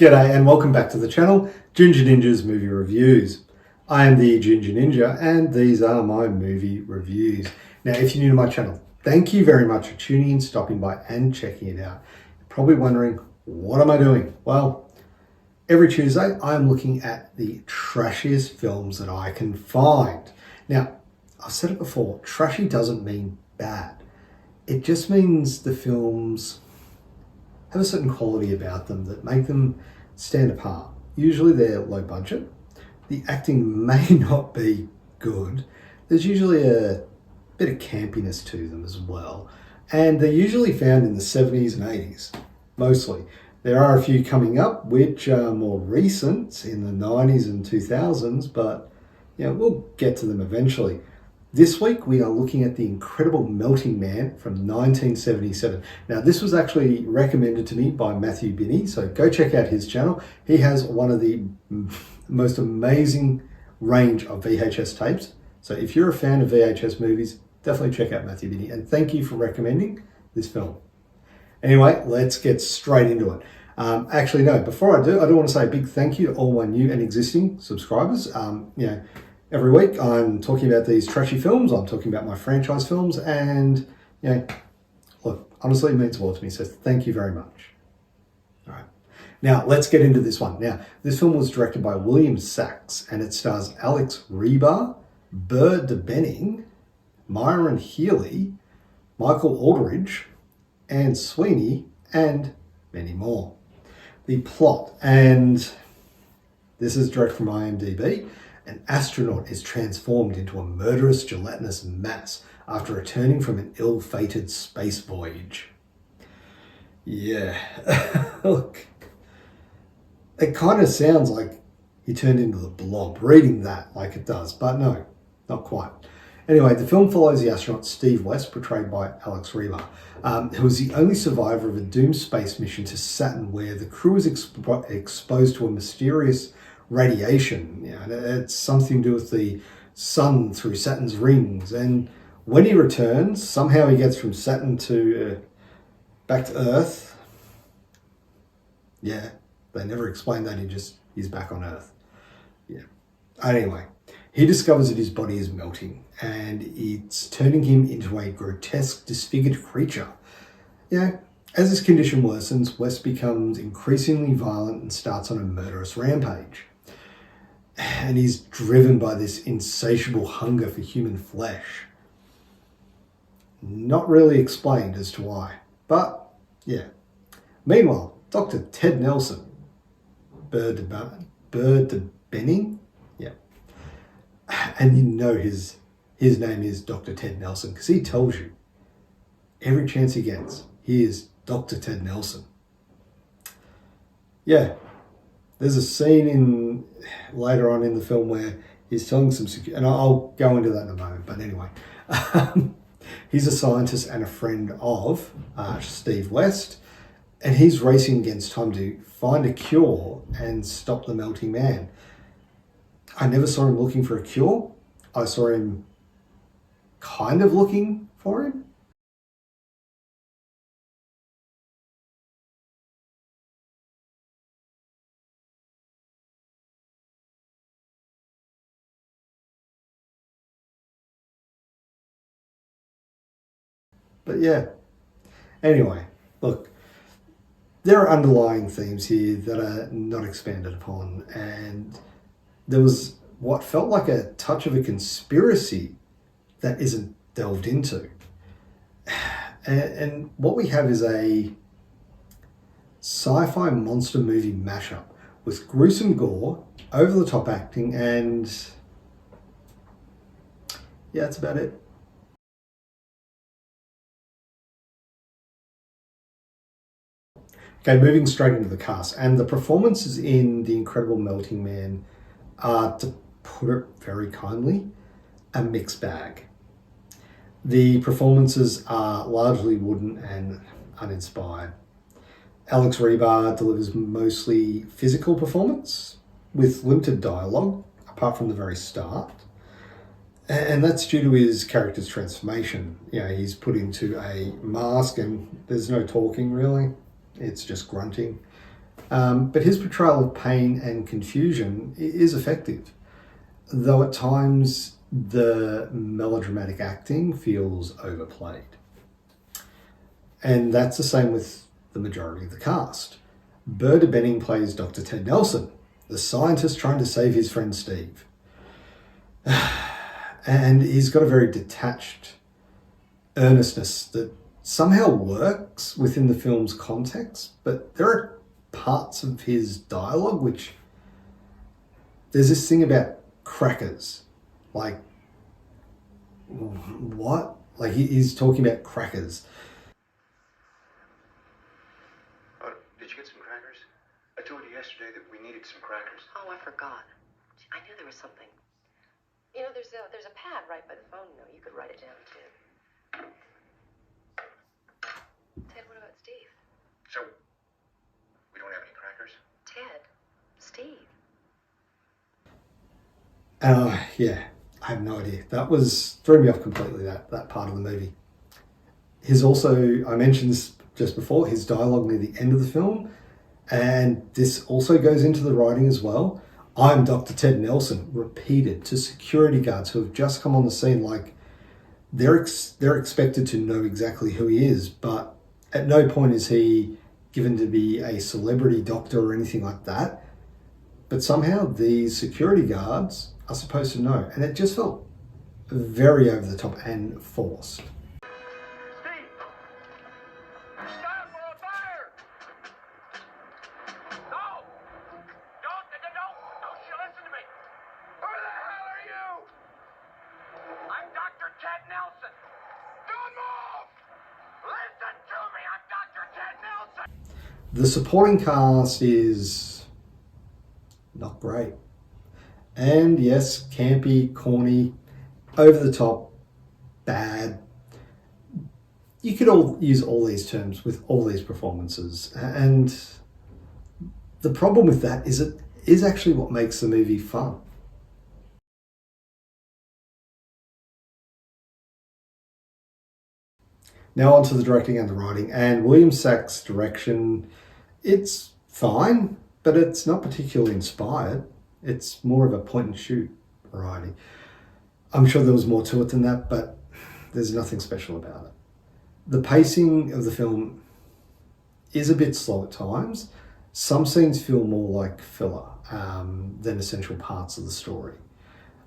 G'day and welcome back to the channel, Ginger Ninja's Movie Reviews. I am the Ginger Ninja and these are my movie reviews. Now, if you're new to my channel, thank you very much for tuning in, stopping by and checking it out. You're probably wondering, what am I doing? Well, every Tuesday I'm looking at the trashiest films that I can find. Now, I've said it before, trashy doesn't mean bad. It just means the films have a certain quality about them that make them stand apart. Usually they're low budget. The acting may not be good. There's usually a bit of campiness to them as well. And they're usually found in the 70s and 80s, mostly. There are a few coming up which are more recent in the 90s and 2000s, but we'll get to them eventually. This week we are looking at The Incredible Melting Man from 1977. Now this was actually recommended to me by Matthew Binney, so go check out his channel. He has one of the most amazing range of VHS tapes. So if you're a fan of VHS movies, definitely check out Matthew Binney, and thank you for recommending this film. Anyway, let's get straight into it. Actually, no, before I do want to say a big thank you to all my new and existing subscribers. Every week I'm talking about these trashy films, I'm talking about my franchise films, and look, honestly it means a lot to me, so thank you very much. All right, now let's get into this one. Now, this film was directed by William Sachs and it stars Alex Rebar, Burr de Benning, Myron Healy, Michael Aldridge, Anne Sweeney, and many more. The plot, and this is direct from IMDb. An astronaut is transformed into a murderous gelatinous mass after returning from an ill-fated space voyage. Yeah, look, it kind of sounds like he turned into the Blob, reading that like it does, but no, not quite. Anyway, the film follows the astronaut Steve West, portrayed by Alex Rebar, who was the only survivor of a doomed space mission to Saturn, where the crew is exposed to a mysterious radiation. It's something to do with the sun through Saturn's rings, and when he returns, somehow he gets from Saturn to back to Earth. Yeah, they never explain that, he's back on Earth. Yeah. Anyway, he discovers that his body is melting and it's turning him into a grotesque, disfigured creature. As his condition worsens, West becomes increasingly violent and starts on a murderous rampage. And he's driven by this insatiable hunger for human flesh. Not really explained as to why, but yeah. Meanwhile, Dr. Ted Nelson, Burr de Benning, yeah. And you know his name is Dr. Ted Nelson because he tells you every chance he gets, he is Dr. Ted Nelson. Yeah. There's a scene later on in the film where he's telling some and I'll go into that in a moment, but anyway. He's a scientist and a friend of Steve West, and he's racing against time to find a cure and stop the melting man. I never saw him looking for a cure. I saw him kind of looking for him. But yeah, anyway, look, there are underlying themes here that are not expanded upon, and there was what felt like a touch of a conspiracy that isn't delved into. And what we have is a sci-fi monster movie mashup with gruesome gore, over-the-top acting, and yeah, that's about it. Okay, moving straight into the cast, and the performances in The Incredible Melting Man are, to put it very kindly, a mixed bag. The performances are largely wooden and uninspired. Alex Rebar delivers mostly physical performance with limited dialogue, apart from the very start. And that's due to his character's transformation. He's put into a mask and there's no talking really. It's just grunting. But his portrayal of pain and confusion is effective, though at times the melodramatic acting feels overplayed. And that's the same with the majority of the cast. Berta Benning plays Dr. Ted Nelson, the scientist trying to save his friend Steve. And he's got a very detached earnestness that somehow works within the film's context, but there are parts of his dialogue which there's this thing about crackers. Like, what? Like, he's talking about crackers. Oh, did you get some crackers? I told you yesterday that we needed some crackers. Oh, I forgot. I knew there was something. You know, there's a pad right by the phone, you could write it down, too. Ted, what about Steve? So, we don't have any crackers? Ted, Steve. Yeah, I have no idea. That threw me off completely, that part of the movie. His also, I mentioned this just before, his dialogue near the end of the film, and this also goes into the writing as well. I'm Dr. Ted Nelson, repeated to security guards who have just come on the scene. Like, they're expected to know exactly who he is, but at no point is he given to be a celebrity doctor or anything like that. But somehow these security guards are supposed to know, and it just felt very over the top and forced. The supporting cast is not great. And yes, campy, corny, over the top, bad. You could all use all these terms with all these performances. And the problem with that is it is actually what makes the movie fun. Now on to the directing and the writing. And William Sack's direction, it's fine, but it's not particularly inspired. It's more of a point and shoot variety. I'm sure there was more to it than that, but there's nothing special about it. The pacing of the film is a bit slow at times. Some scenes feel more like filler than essential parts of the story.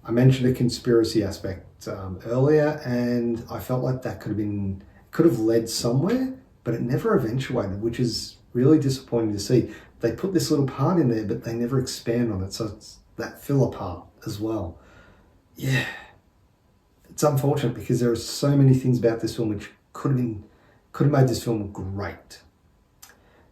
I mentioned a conspiracy aspect earlier, and I felt like that could have led somewhere, but it never eventuated, which is really disappointing to see. They put this little part in there, but they never expand on it, so it's that filler part as well. Yeah, it's unfortunate because there are so many things about this film which could have made this film great.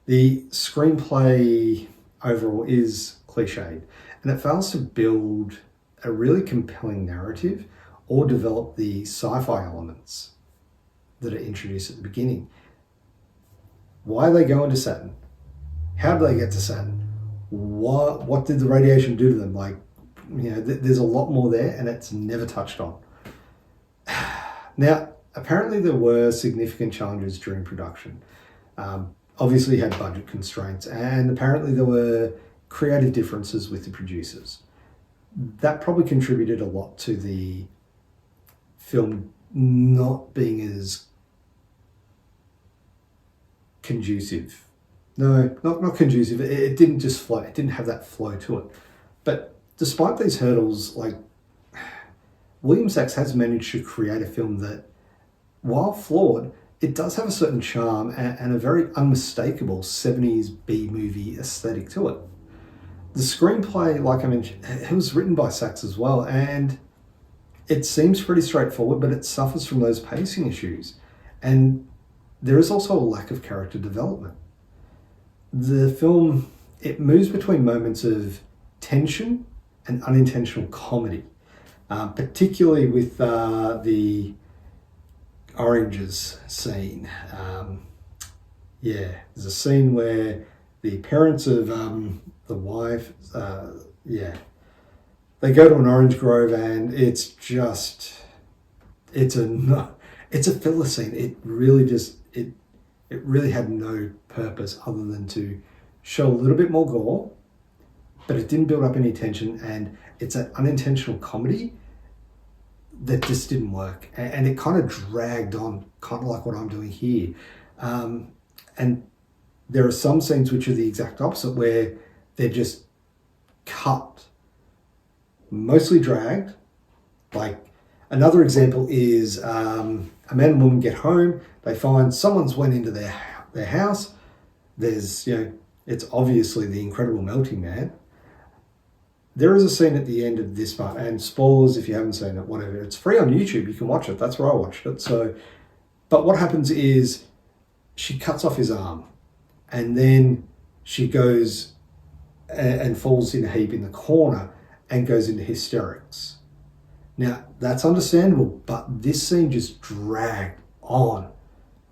The screenplay overall is cliched, and it fails to build a really compelling narrative or develop the sci-fi elements that are introduced at the beginning. Why are they going to Saturn? How did they get to Saturn? What did the radiation do to them? Like, you know, there's a lot more there, and it's never touched on. Now, apparently there were significant challenges during production. Obviously had budget constraints, and apparently there were creative differences with the producers. That probably contributed a lot to the film not being as conducive. No, not conducive. It didn't just flow. It didn't have that flow to it. But despite these hurdles, like, William Sack has managed to create a film that, while flawed, it does have a certain charm and a very unmistakable 70s B-movie aesthetic to it. The screenplay, like I mentioned, it was written by Sacks as well, and it seems pretty straightforward, but it suffers from those pacing issues. And there is also a lack of character development. The film, it moves between moments of tension and unintentional comedy, particularly with the oranges scene. There's a scene where the parents of the wife, they go to an orange grove, and it's a filler scene. It really had no purpose other than to show a little bit more gore, but it didn't build up any tension, and it's an unintentional comedy that just didn't work. And it kind of dragged on, kind of like what I'm doing here. And there are some scenes which are the exact opposite, where they're just cut, mostly dragged. Like, another example is a man and woman get home, they find someone's went into their house. There's, it's obviously the incredible melting man. There is a scene at the end of this part, and spoilers if you haven't seen it, whatever. It's free on YouTube, you can watch it. That's where I watched it. So, but what happens is she cuts off his arm, and then she goes and falls in a heap in the corner and goes into hysterics. Now, that's understandable, but this scene just dragged on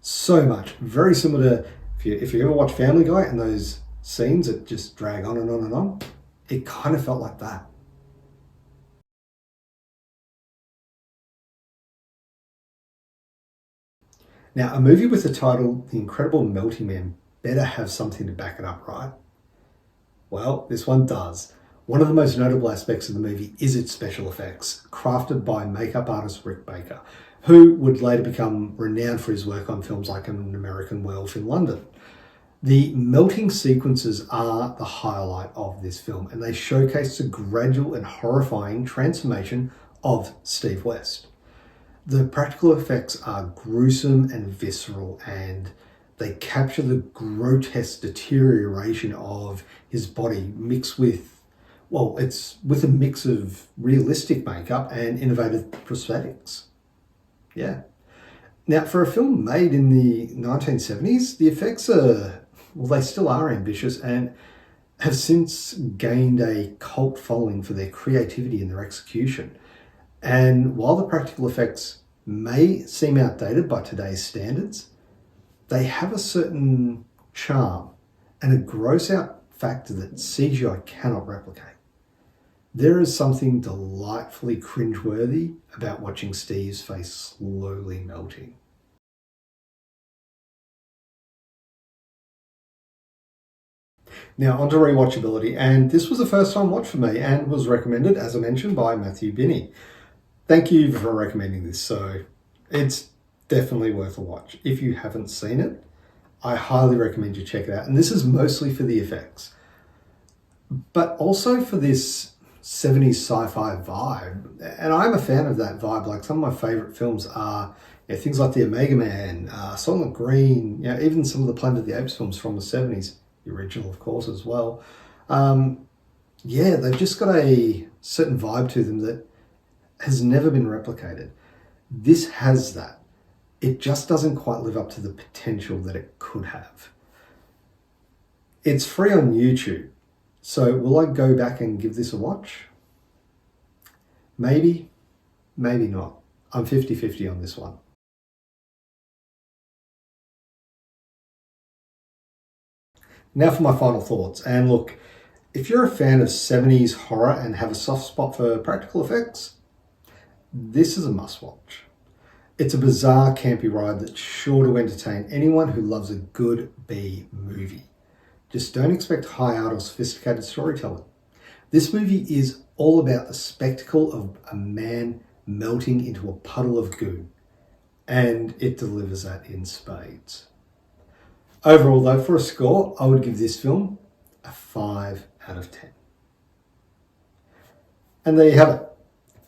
so much. Very similar to, if you ever watch Family Guy and those scenes that just drag on and on and on, it kind of felt like that. Now, a movie with the title The Incredible Melting Man better have something to back it up, right? Well, this one does. One of the most notable aspects of the movie is its special effects, crafted by makeup artist Rick Baker, who would later become renowned for his work on films like An American Werewolf in London. The melting sequences are the highlight of this film, and they showcase the gradual and horrifying transformation of Steve West. The practical effects are gruesome and visceral, and they capture the grotesque deterioration of his body mixed with, well, it's with a mix of realistic makeup and innovative prosthetics. Yeah. Now, for a film made in the 1970s, the effects are, well, they still are ambitious and have since gained a cult following for their creativity and their execution. And while the practical effects may seem outdated by today's standards, they have a certain charm and a gross out factor that CGI cannot replicate. There is something delightfully cringeworthy about watching Steve's face slowly melting. Now, on to rewatchability, and this was a first time watch for me and was recommended, as I mentioned, by Matthew Binney. Thank you for recommending this, so it's definitely worth a watch. If you haven't seen it, I highly recommend you check it out, and this is mostly for the effects, but also for this 70s sci-fi vibe, and I'm a fan of that vibe. Like, some of my favourite films are things like The Omega Man, Soylent Green, even some of the Planet of the Apes films from the 70s, the original of course as well. They've just got a certain vibe to them that has never been replicated. This has that. It just doesn't quite live up to the potential that it could have. It's free on YouTube. So will I go back and give this a watch? Maybe, maybe not. I'm 50-50 on this one. Now for my final thoughts. And look, if you're a fan of 70s horror and have a soft spot for practical effects, this is a must-watch. It's a bizarre, campy ride that's sure to entertain anyone who loves a good B movie. Just don't expect high art or sophisticated storytelling. This movie is all about the spectacle of a man melting into a puddle of goo, and it delivers that in spades. Overall though, for a score, I would give this film a 5 out of 10. And there you have it.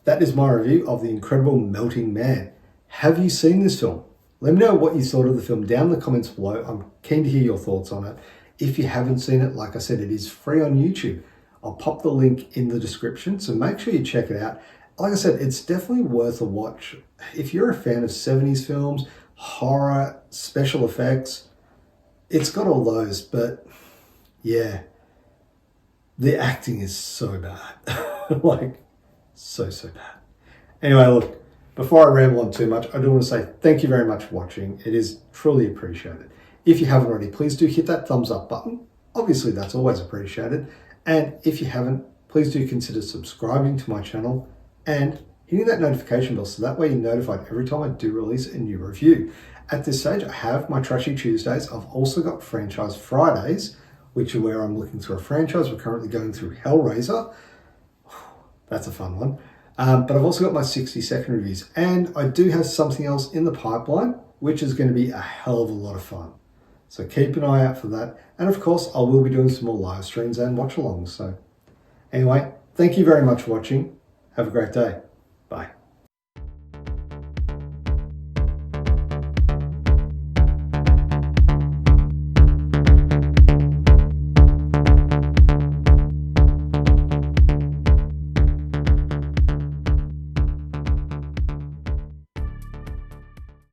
That is my review of The Incredible Melting Man. Have you seen this film? Let me know what you thought of the film down in the comments below. I'm keen to hear your thoughts on it. If you haven't seen it, like I said, it is free on YouTube. I'll pop the link in the description, so make sure you check it out. Like I said, it's definitely worth a watch. If you're a fan of 70s films, horror, special effects, it's got all those, but yeah, the acting is so bad. Like, so bad. Anyway, look, before I ramble on too much, I do want to say thank you very much for watching. It is truly appreciated. If you haven't already, please do hit that thumbs up button. Obviously, that's always appreciated. And if you haven't, please do consider subscribing to my channel and hitting that notification bell so that way you're notified every time I do release a new review. At this stage, I have my Trashy Tuesdays. I've also got Franchise Fridays which are where I'm looking through a franchise. We're currently going through Hellraiser. That's a fun one. But I've also got my 60-second reviews, and I do have something else in the pipeline, which is going to be a hell of a lot of fun. So keep an eye out for that. And of course, I will be doing some more live streams and watch-alongs. So anyway, thank you very much for watching. Have a great day. Bye.